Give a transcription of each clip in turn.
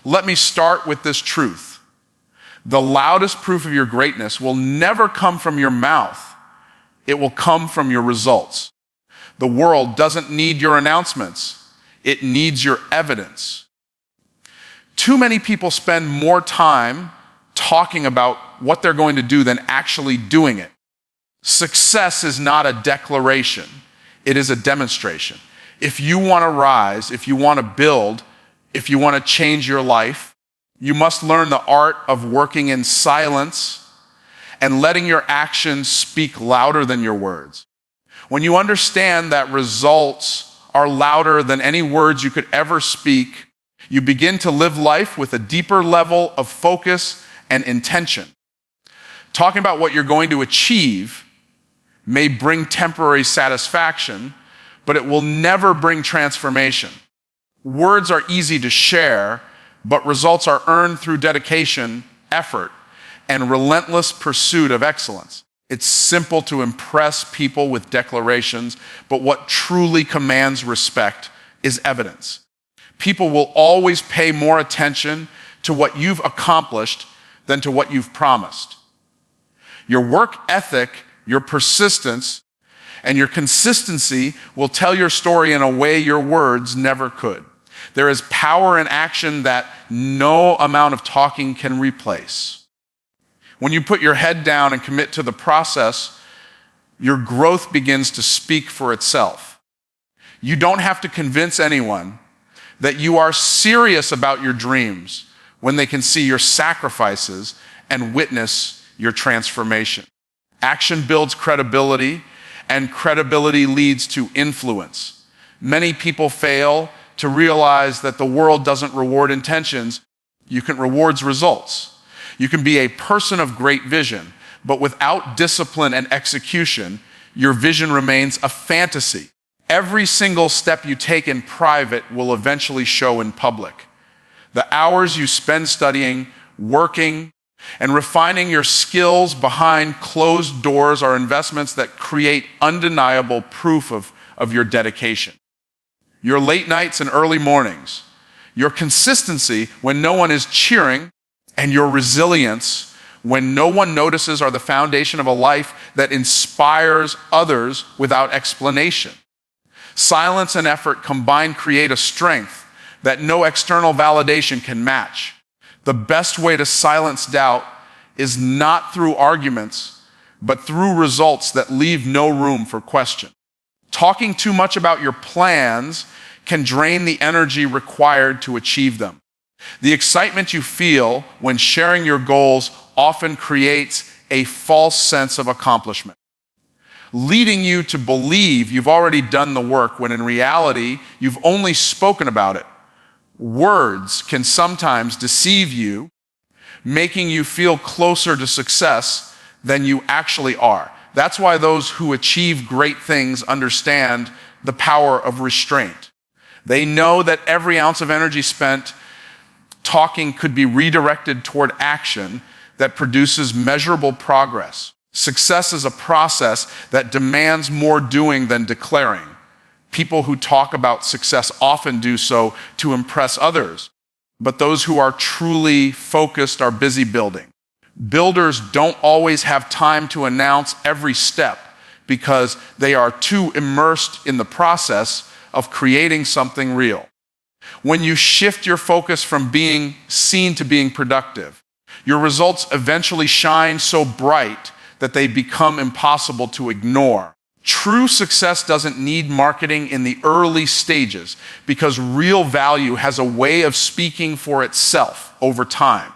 Let me start with this truth. The loudest proof of your greatness will never come from your mouth. It will come from your results. The world doesn't need your announcements. It needs your evidence. Too many people spend more time talking about what they're going to do than actually doing it. Success is not a declaration. It is a demonstration. If you want to rise, if you want to build, if you want to change your life, you must learn the art of working in silence and letting your actions speak louder than your words. When you understand that results are louder than any words you could ever speak, you begin to live life with a deeper level of focus and intention. Talking about what you're going to achieve may bring temporary satisfaction, but it will never bring transformation. Words are easy to share, but results are earned through dedication, effort, and relentless pursuit of excellence. It's simple to impress people with declarations, but what truly commands respect is evidence. People will always pay more attention to what you've accomplished than to what you've promised. Your work ethic, your persistence, and your consistency will tell your story in a way your words never could. There is power in action that no amount of talking can replace. When you put your head down and commit to the process, your growth begins to speak for itself. You don't have to convince anyone that you are serious about your dreams when they can see your sacrifices and witness your transformation. Action builds credibility, and credibility leads to influence. Many people fail to realize that the world doesn't reward intentions. You can reward results. You can be a person of great vision, but without discipline and execution, your vision remains a fantasy. Every single step you take in private will eventually show in public. The hours you spend studying, working, and refining your skills behind closed doors are investments that create undeniable proof of your dedication. Your late nights and early mornings, your consistency when no one is cheering, and your resilience when no one notices are the foundation of a life that inspires others without explanation. Silence and effort combined create a strength that no external validation can match. The best way to silence doubt is not through arguments, but through results that leave no room for question. Talking too much about your plans can drain the energy required to achieve them. The excitement you feel when sharing your goals often creates a false sense of accomplishment, leading you to believe you've already done the work when in reality, you've only spoken about it. Words can sometimes deceive you, making you feel closer to success than you actually are. That's why those who achieve great things understand the power of restraint. They know that every ounce of energy spent talking could be redirected toward action that produces measurable progress. Success is a process that demands more doing than declaring. People who talk about success often do so to impress others, but those who are truly focused are busy building. Builders don't always have time to announce every step because they are too immersed in the process of creating something real. When you shift your focus from being seen to being productive, your results eventually shine so bright that they become impossible to ignore. True success doesn't need marketing in the early stages because real value has a way of speaking for itself over time.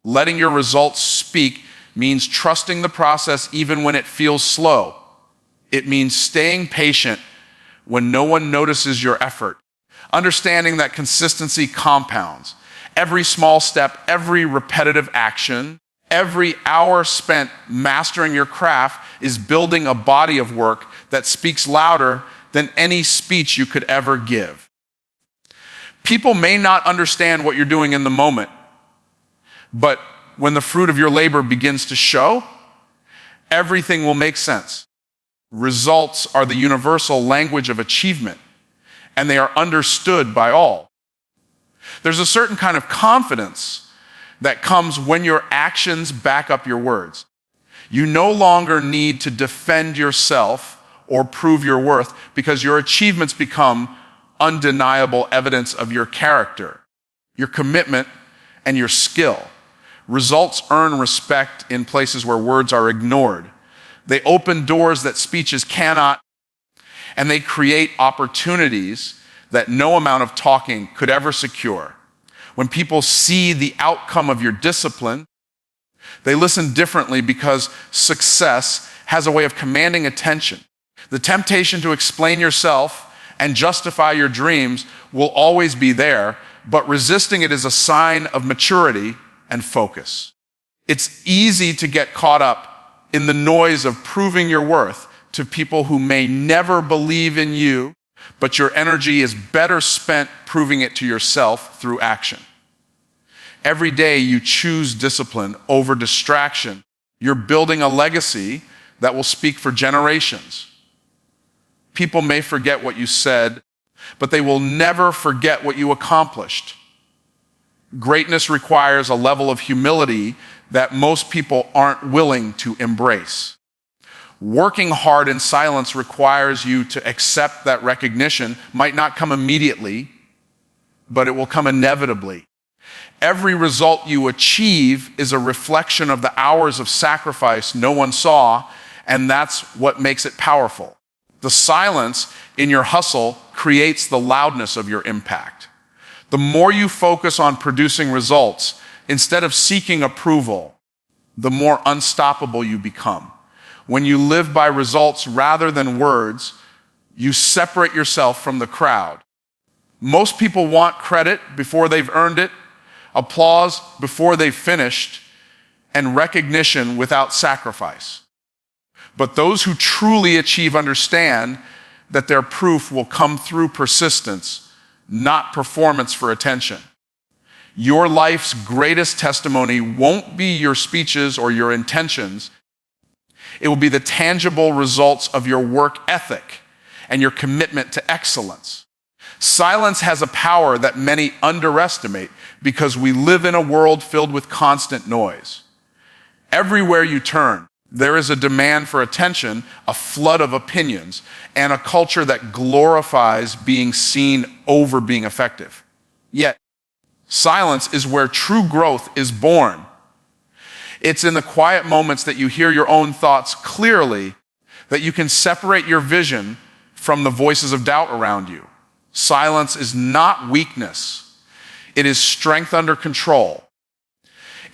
Letting your results speak means trusting the process even when it feels slow. It means staying patient when no one notices your effort. Understanding that consistency compounds. Every small step, every repetitive action, every hour spent mastering your craft is building a body of work that speaks louder than any speech you could ever give. People may not understand what you're doing in the moment, but when the fruit of your labor begins to show, everything will make sense. Results are the universal language of achievement, and they are understood by all. There's a certain kind of confidence that comes when your actions back up your words. You no longer need to defend yourself or prove your worth because your achievements become undeniable evidence of your character, your commitment, and your skill. Results earn respect in places where words are ignored. They open doors that speeches cannot, and they create opportunities that no amount of talking could ever secure. When people see the outcome of your discipline, they listen differently because success has a way of commanding attention. The temptation to explain yourself and justify your dreams will always be there, but resisting it is a sign of maturity and focus. It's easy to get caught up in the noise of proving your worth to people who may never believe in you, but your energy is better spent proving it to yourself through action. Every day you choose discipline over distraction. You're building a legacy that will speak for generations. People may forget what you said, but they will never forget what you accomplished. Greatness requires a level of humility that most people aren't willing to embrace. Working hard in silence requires you to accept that recognition might not come immediately, but it will come inevitably. Every result you achieve is a reflection of the hours of sacrifice no one saw, and that's what makes it powerful. The silence in your hustle creates the loudness of your impact. The more you focus on producing results instead of seeking approval, the more unstoppable you become. When you live by results rather than words, you separate yourself from the crowd. Most people want credit before they've earned it, applause before they've finished, and recognition without sacrifice. But those who truly achieve understand that their proof will come through persistence, not performance for attention. Your life's greatest testimony won't be your speeches or your intentions. It will be the tangible results of your work ethic and your commitment to excellence. Silence has a power that many underestimate because we live in a world filled with constant noise. Everywhere you turn, there is a demand for attention, a flood of opinions, and a culture that glorifies being seen over being effective. Yet, silence is where true growth is born. It's in the quiet moments that you hear your own thoughts clearly, that you can separate your vision from the voices of doubt around you. Silence is not weakness. It is strength under control.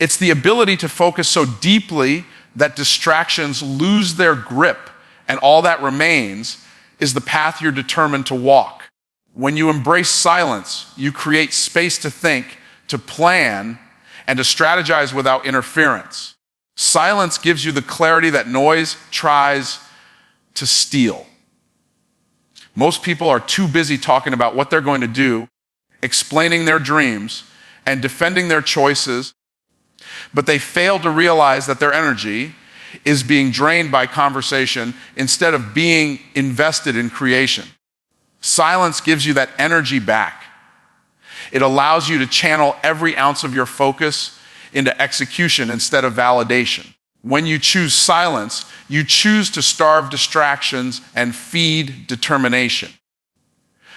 It's the ability to focus so deeply that distractions lose their grip, and all that remains is the path you're determined to walk. When you embrace silence, you create space to think, to plan, and to strategize without interference. Silence gives you the clarity that noise tries to steal. Most people are too busy talking about what they're going to do, explaining their dreams, and defending their choices, but they fail to realize that their energy is being drained by conversation instead of being invested in creation. Silence gives you that energy back. It allows you to channel every ounce of your focus into execution instead of validation. When you choose silence, you choose to starve distractions and feed determination.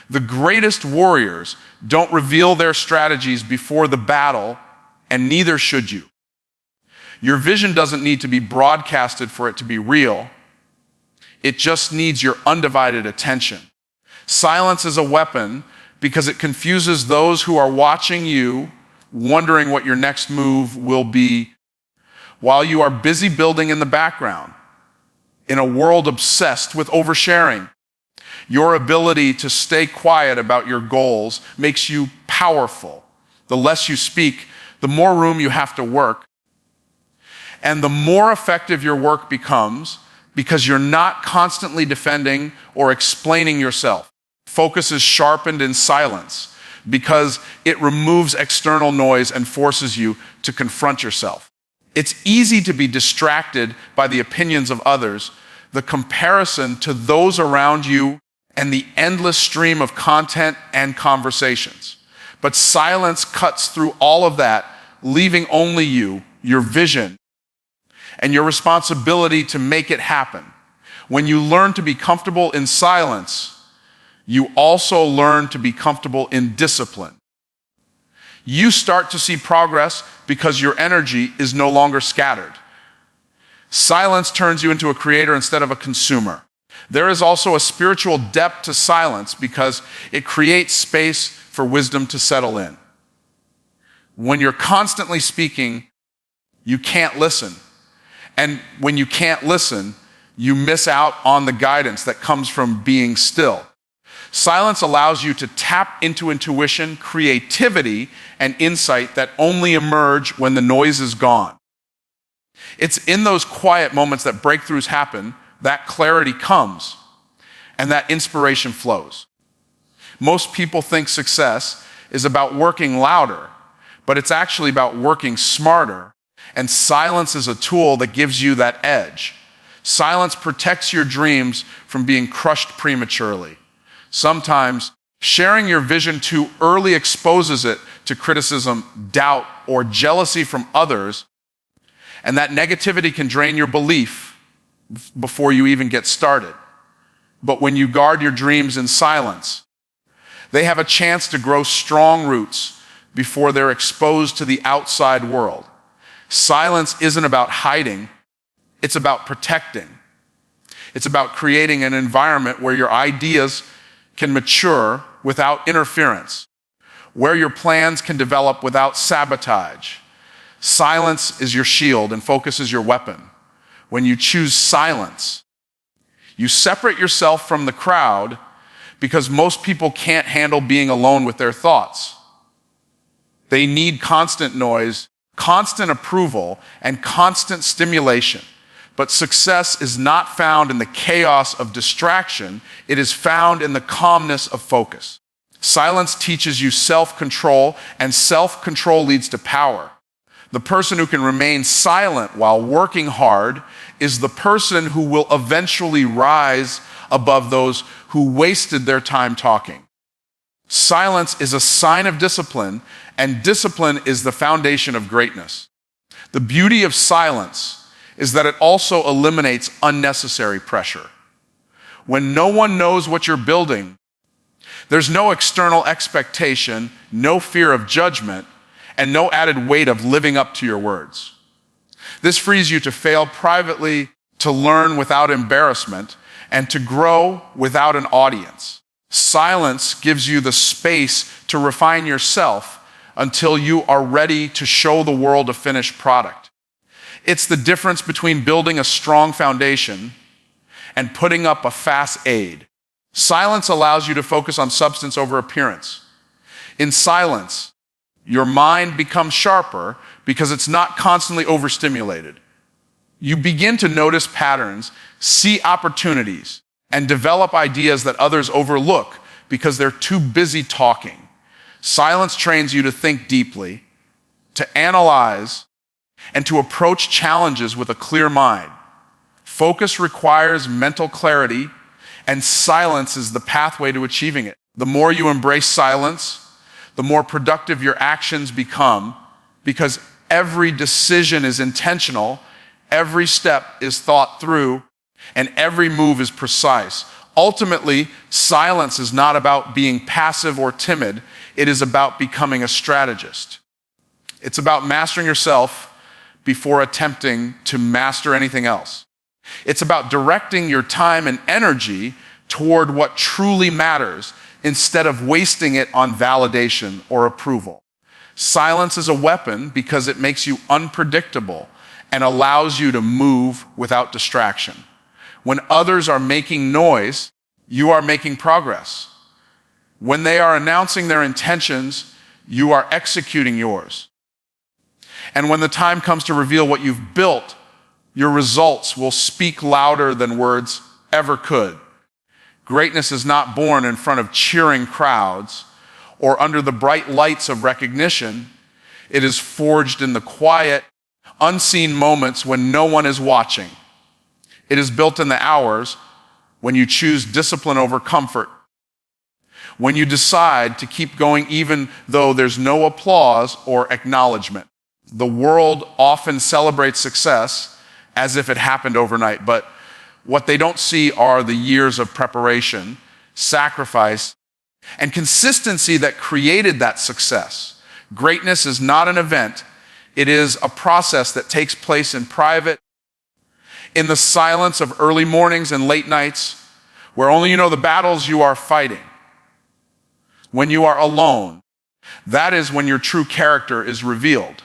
The greatest warriors don't reveal their strategies before the battle, and neither should you. Your vision doesn't need to be broadcasted for it to be real. It just needs your undivided attention. Silence is a weapon because it confuses those who are watching you, wondering what your next move will be, while you are busy building in the background. In a world obsessed with oversharing, your ability to stay quiet about your goals makes you powerful. The less you speak, the more room you have to work. And the more effective your work becomes because you're not constantly defending or explaining yourself. Focus is sharpened in silence because it removes external noise and forces you to confront yourself. It's easy to be distracted by the opinions of others, the comparison to those around you, and the endless stream of content and conversations. But silence cuts through all of that, leaving only you, your vision, and your responsibility to make it happen. When you learn to be comfortable in silence, you also learn to be comfortable in discipline. You start to see progress because your energy is no longer scattered. Silence turns you into a creator instead of a consumer. There is also a spiritual depth to silence because it creates space for wisdom to settle in. When you're constantly speaking, you can't listen. And when you can't listen, you miss out on the guidance that comes from being still. Silence allows you to tap into intuition, creativity, and insight that only emerge when the noise is gone. It's in those quiet moments that breakthroughs happen, that clarity comes, and that inspiration flows. Most people think success is about working louder, but it's actually about working smarter, and silence is a tool that gives you that edge. Silence protects your dreams from being crushed prematurely. Sometimes sharing your vision too early exposes it to criticism, doubt, or jealousy from others, and that negativity can drain your belief before you even get started. But when you guard your dreams in silence, they have a chance to grow strong roots before they're exposed to the outside world. Silence isn't about hiding, it's about protecting. It's about creating an environment where your ideas can mature without interference, where your plans can develop without sabotage. Silence is your shield and focus is your weapon. When you choose silence, you separate yourself from the crowd because most people can't handle being alone with their thoughts. They need constant noise, constant approval, and constant stimulation. But success is not found in the chaos of distraction. It is found in the calmness of focus. Silence teaches you self-control, and self-control leads to power. The person who can remain silent while working hard is the person who will eventually rise above those who wasted their time talking. Silence is a sign of discipline, and discipline is the foundation of greatness. The beauty of silence is that it also eliminates unnecessary pressure. When no one knows what you're building, there's no external expectation, no fear of judgment, and no added weight of living up to your words. This frees you to fail privately, to learn without embarrassment, and to grow without an audience. Silence gives you the space to refine yourself until you are ready to show the world a finished product. It's the difference between building a strong foundation and putting up a facade. Silence allows you to focus on substance over appearance. In silence, your mind becomes sharper because it's not constantly overstimulated. You begin to notice patterns, see opportunities, and develop ideas that others overlook because they're too busy talking. Silence trains you to think deeply, to analyze, and to approach challenges with a clear mind. Focus requires mental clarity, and silence is the pathway to achieving it. The more you embrace silence, the more productive your actions become, because every decision is intentional, every step is thought through, and every move is precise. Ultimately, silence is not about being passive or timid. It is about becoming a strategist. It's about mastering yourself before attempting to master anything else. It's about directing your time and energy toward what truly matters instead of wasting it on validation or approval. Silence is a weapon because it makes you unpredictable and allows you to move without distraction. When others are making noise, you are making progress. When they are announcing their intentions, you are executing yours. And when the time comes to reveal what you've built, your results will speak louder than words ever could. Greatness is not born in front of cheering crowds or under the bright lights of recognition. It is forged in the quiet, unseen moments when no one is watching. It is built in the hours when you choose discipline over comfort, when you decide to keep going even though there's no applause or acknowledgement. The world often celebrates success as if it happened overnight, but what they don't see are the years of preparation, sacrifice, and consistency that created that success. Greatness is not an event. It is a process that takes place in private, in the silence of early mornings and late nights, where only you know the battles you are fighting. When you are alone, that is when your true character is revealed.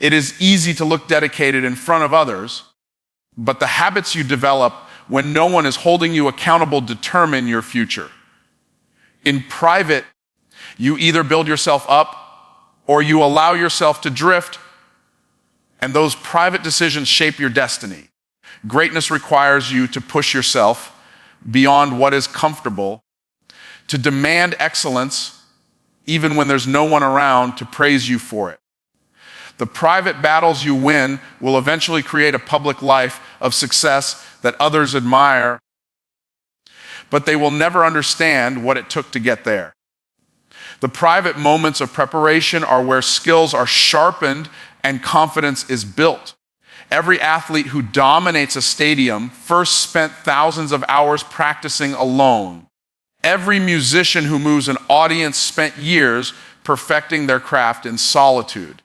It is easy to look dedicated in front of others, but the habits you develop when no one is holding you accountable determine your future. In private, you either build yourself up or you allow yourself to drift, and those private decisions shape your destiny. Greatness requires you to push yourself beyond what is comfortable, to demand excellence even when there's no one around to praise you for it. The private battles you win will eventually create a public life of success that others admire, but they will never understand what it took to get there. The private moments of preparation are where skills are sharpened and confidence is built. Every athlete who dominates a stadium first spent thousands of hours practicing alone. Every musician who moves an audience spent years perfecting their craft in solitude.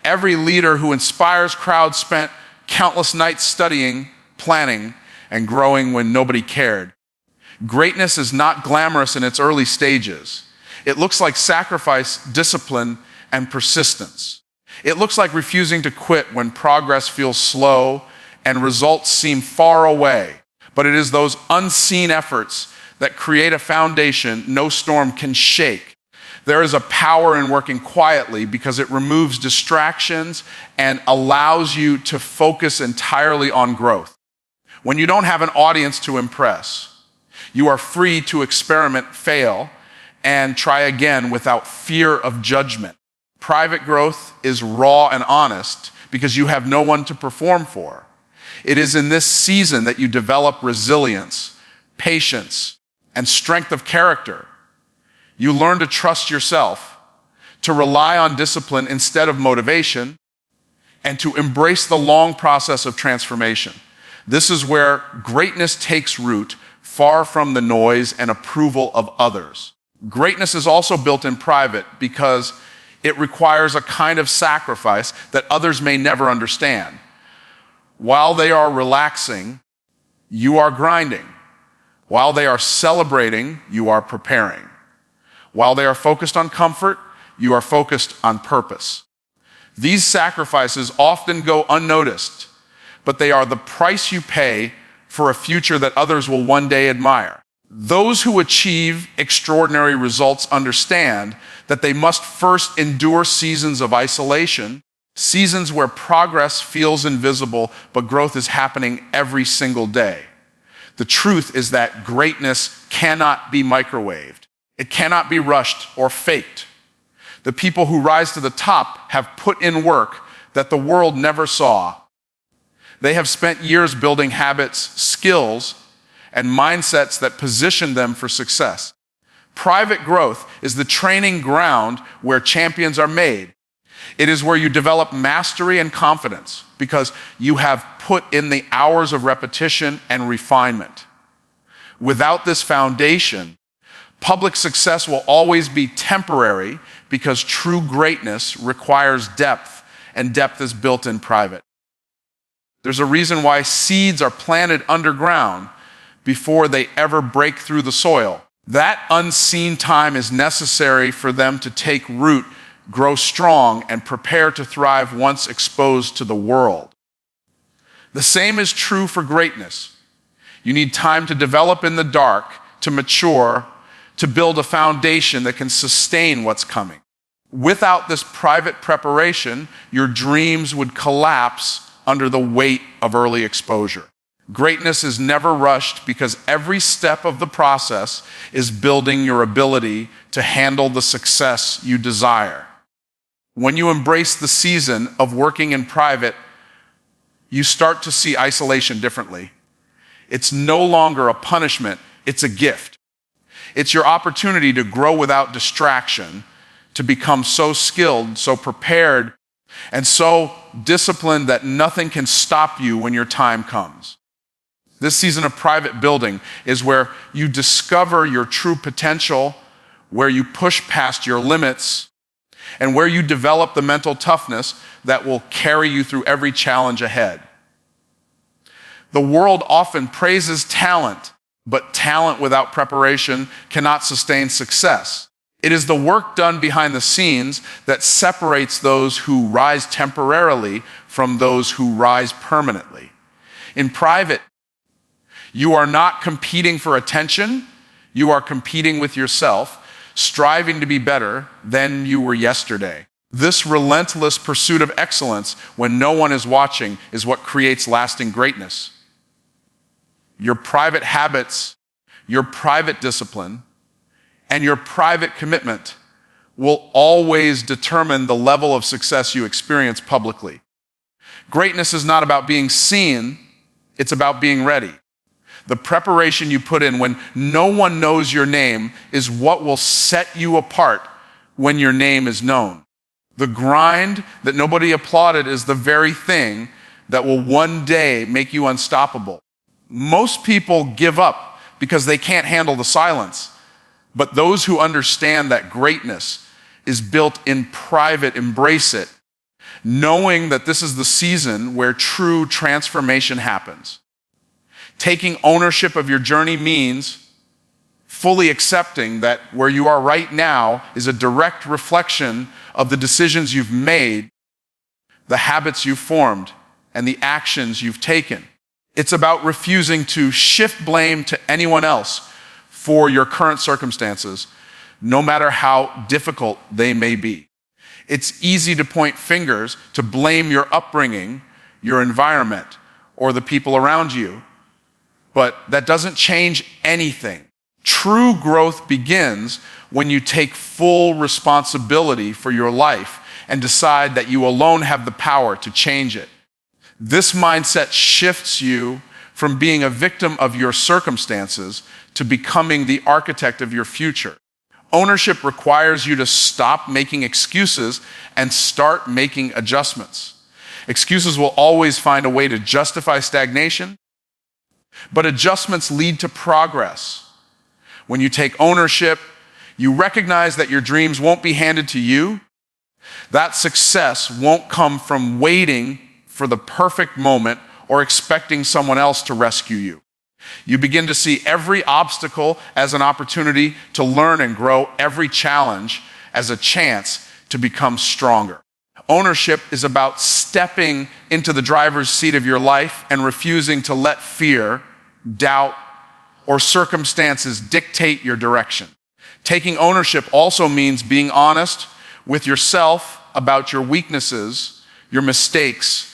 Every leader who inspires crowds spent countless nights studying, planning, and growing when nobody cared. Greatness is not glamorous in its early stages. It looks like sacrifice, discipline, and persistence. It looks like refusing to quit when progress feels slow and results seem far away. But it is those unseen efforts that create a foundation no storm can shake. There is a power in working quietly because it removes distractions and allows you to focus entirely on growth. When you don't have an audience to impress, you are free to experiment, fail, and try again without fear of judgment. Private growth is raw and honest because you have no one to perform for. It is in this season that you develop resilience, patience, and strength of character. You learn to trust yourself, to rely on discipline instead of motivation, and to embrace the long process of transformation. This is where greatness takes root, far from the noise and approval of others. Greatness is also built in private because it requires a kind of sacrifice that others may never understand. While they are relaxing, you are grinding. While they are celebrating, you are preparing. While they are focused on comfort, you are focused on purpose. These sacrifices often go unnoticed, but they are the price you pay for a future that others will one day admire. Those who achieve extraordinary results understand that they must first endure seasons of isolation, seasons where progress feels invisible, but growth is happening every single day. The truth is that greatness cannot be microwaved. It cannot be rushed or faked. The people who rise to the top have put in work that the world never saw. They have spent years building habits, skills, and mindsets that position them for success. Private growth is the training ground where champions are made. It is where you develop mastery and confidence because you have put in the hours of repetition and refinement. Without this foundation, public success will always be temporary because true greatness requires depth, and depth is built in private. There's a reason why seeds are planted underground before they ever break through the soil. That unseen time is necessary for them to take root, grow strong, and prepare to thrive once exposed to the world. The same is true for greatness. You need time to develop in the dark, to mature, to build a foundation that can sustain what's coming. Without this private preparation, your dreams would collapse under the weight of early exposure. Greatness is never rushed because every step of the process is building your ability to handle the success you desire. When you embrace the season of working in private, you start to see isolation differently. It's no longer a punishment, it's a gift. It's your opportunity to grow without distraction, to become so skilled, so prepared, and so disciplined that nothing can stop you when your time comes. This season of private building is where you discover your true potential, where you push past your limits, and where you develop the mental toughness that will carry you through every challenge ahead. The world often praises talent, but talent without preparation cannot sustain success. It is the work done behind the scenes that separates those who rise temporarily from those who rise permanently. In private, you are not competing for attention, you are competing with yourself, striving to be better than you were yesterday. This relentless pursuit of excellence when no one is watching is what creates lasting greatness. Your private habits, your private discipline, and your private commitment will always determine the level of success you experience publicly. Greatness is not about being seen, it's about being ready. The preparation you put in when no one knows your name is what will set you apart when your name is known. The grind that nobody applauded is the very thing that will one day make you unstoppable. Most people give up because they can't handle the silence, but those who understand that greatness is built in private embrace it, knowing that this is the season where true transformation happens. Taking ownership of your journey means fully accepting that where you are right now is a direct reflection of the decisions you've made, the habits you've formed, and the actions you've taken. It's about refusing to shift blame to anyone else for your current circumstances, no matter how difficult they may be. It's easy to point fingers to blame your upbringing, your environment, or the people around you. But that doesn't change anything. True growth begins when you take full responsibility for your life and decide that you alone have the power to change it. This mindset shifts you from being a victim of your circumstances to becoming the architect of your future. Ownership requires you to stop making excuses and start making adjustments. Excuses will always find a way to justify stagnation, but adjustments lead to progress. When you take ownership, you recognize that your dreams won't be handed to you. That success won't come from waiting for the perfect moment or expecting someone else to rescue you. You begin to see every obstacle as an opportunity to learn and grow, every challenge as a chance to become stronger. Ownership is about stepping into the driver's seat of your life and refusing to let fear, doubt, or circumstances dictate your direction. Taking ownership also means being honest with yourself about your weaknesses, your mistakes,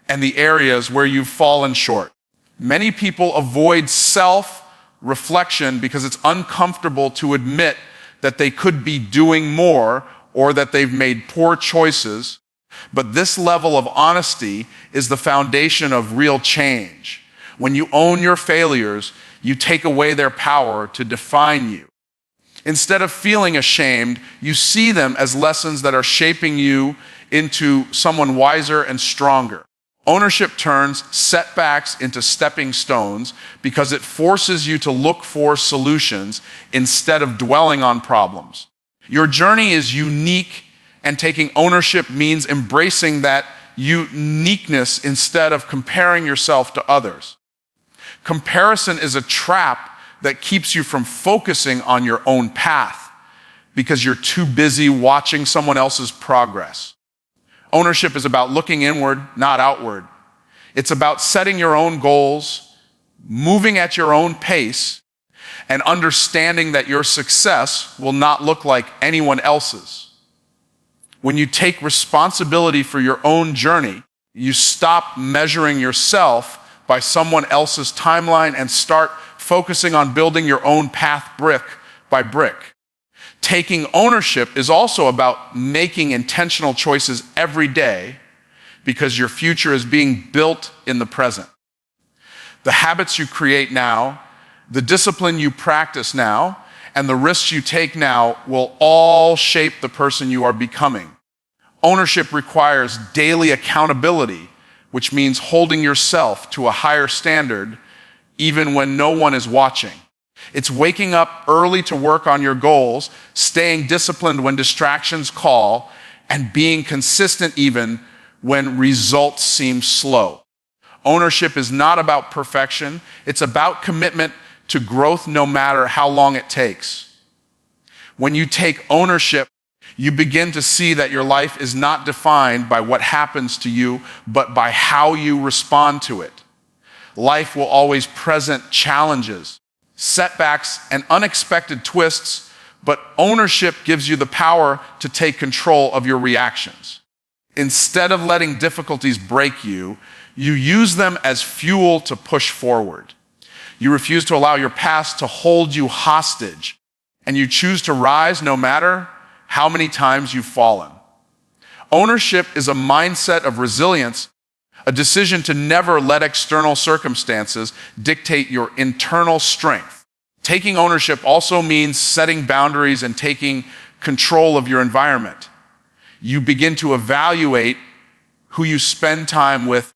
and the areas where you've fallen short. Many people avoid self-reflection because it's uncomfortable to admit that they could be doing more or that they've made poor choices. But this level of honesty is the foundation of real change. When you own your failures, you take away their power to define you. Instead of feeling ashamed, you see them as lessons that are shaping you into someone wiser and stronger. Ownership turns setbacks into stepping stones because it forces you to look for solutions instead of dwelling on problems. Your journey is unique, and taking ownership means embracing that uniqueness instead of comparing yourself to others. Comparison is a trap that keeps you from focusing on your own path because you're too busy watching someone else's progress. Ownership is about looking inward, not outward. It's about setting your own goals, moving at your own pace, and understanding that your success will not look like anyone else's. When you take responsibility for your own journey, you stop measuring yourself by someone else's timeline and start focusing on building your own path brick by brick. Taking ownership is also about making intentional choices every day because your future is being built in the present. The habits you create now, the discipline you practice now, and the risks you take now will all shape the person you are becoming. Ownership requires daily accountability, which means holding yourself to a higher standard even when no one is watching. It's waking up early to work on your goals, staying disciplined when distractions call, and being consistent even when results seem slow. Ownership is not about perfection. It's about commitment to growth no matter how long it takes. When you take ownership, you begin to see that your life is not defined by what happens to you, but by how you respond to it. Life will always present challenges, setbacks, and unexpected twists, but ownership gives you the power to take control of your reactions. Instead of letting difficulties break you, you use them as fuel to push forward. You refuse to allow your past to hold you hostage, and you choose to rise no matter how many times you've fallen. Ownership is a mindset of resilience, a decision to never let external circumstances dictate your internal strength. Taking ownership also means setting boundaries and taking control of your environment. You begin to evaluate who you spend time with,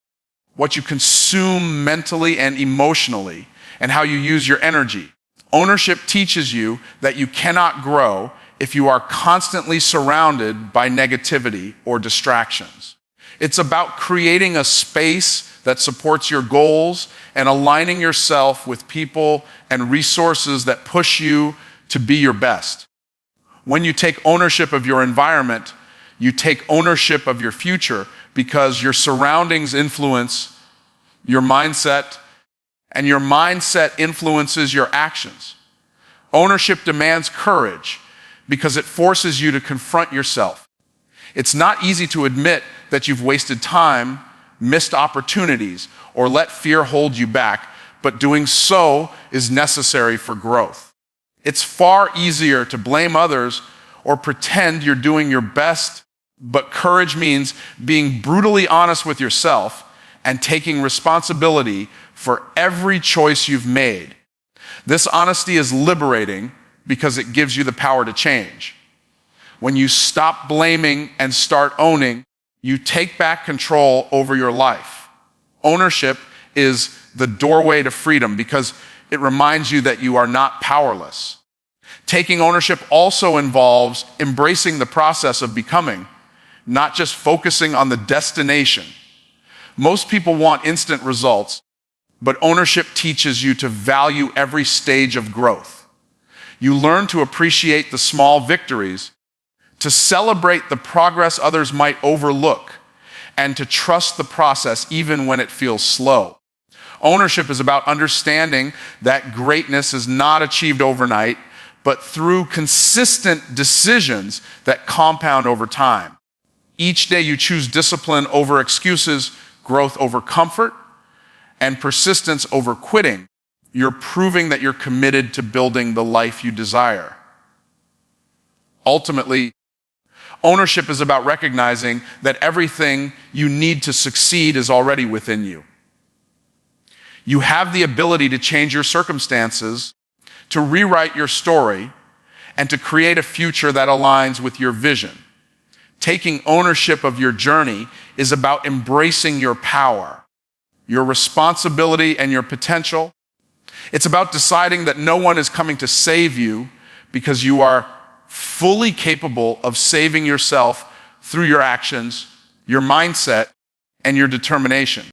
what you consume mentally and emotionally, and how you use your energy. Ownership teaches you that you cannot grow if you are constantly surrounded by negativity or distractions. It's about creating a space that supports your goals and aligning yourself with people and resources that push you to be your best. When you take ownership of your environment, you take ownership of your future because your surroundings influence your mindset, and your mindset influences your actions. Ownership demands courage because it forces you to confront yourself. It's not easy to admit that you've wasted time, missed opportunities, or let fear hold you back, but doing so is necessary for growth. It's far easier to blame others or pretend you're doing your best, but courage means being brutally honest with yourself and taking responsibility for every choice you've made. This honesty is liberating because it gives you the power to change. When you stop blaming and start owning, you take back control over your life. Ownership is the doorway to freedom because it reminds you that you are not powerless. Taking ownership also involves embracing the process of becoming, not just focusing on the destination. Most people want instant results, but ownership teaches you to value every stage of growth. You learn to appreciate the small victories, to celebrate the progress others might overlook, and to trust the process even when it feels slow. Ownership is about understanding that greatness is not achieved overnight, but through consistent decisions that compound over time. Each day you choose discipline over excuses, growth over comfort, and persistence over quitting. You're proving that you're committed to building the life you desire. Ultimately, ownership is about recognizing that everything you need to succeed is already within you. You have the ability to change your circumstances, to rewrite your story, and to create a future that aligns with your vision. Taking ownership of your journey is about embracing your power, your responsibility, and your potential. It's about deciding that no one is coming to save you because you are fully capable of saving yourself through your actions, your mindset, and your determination.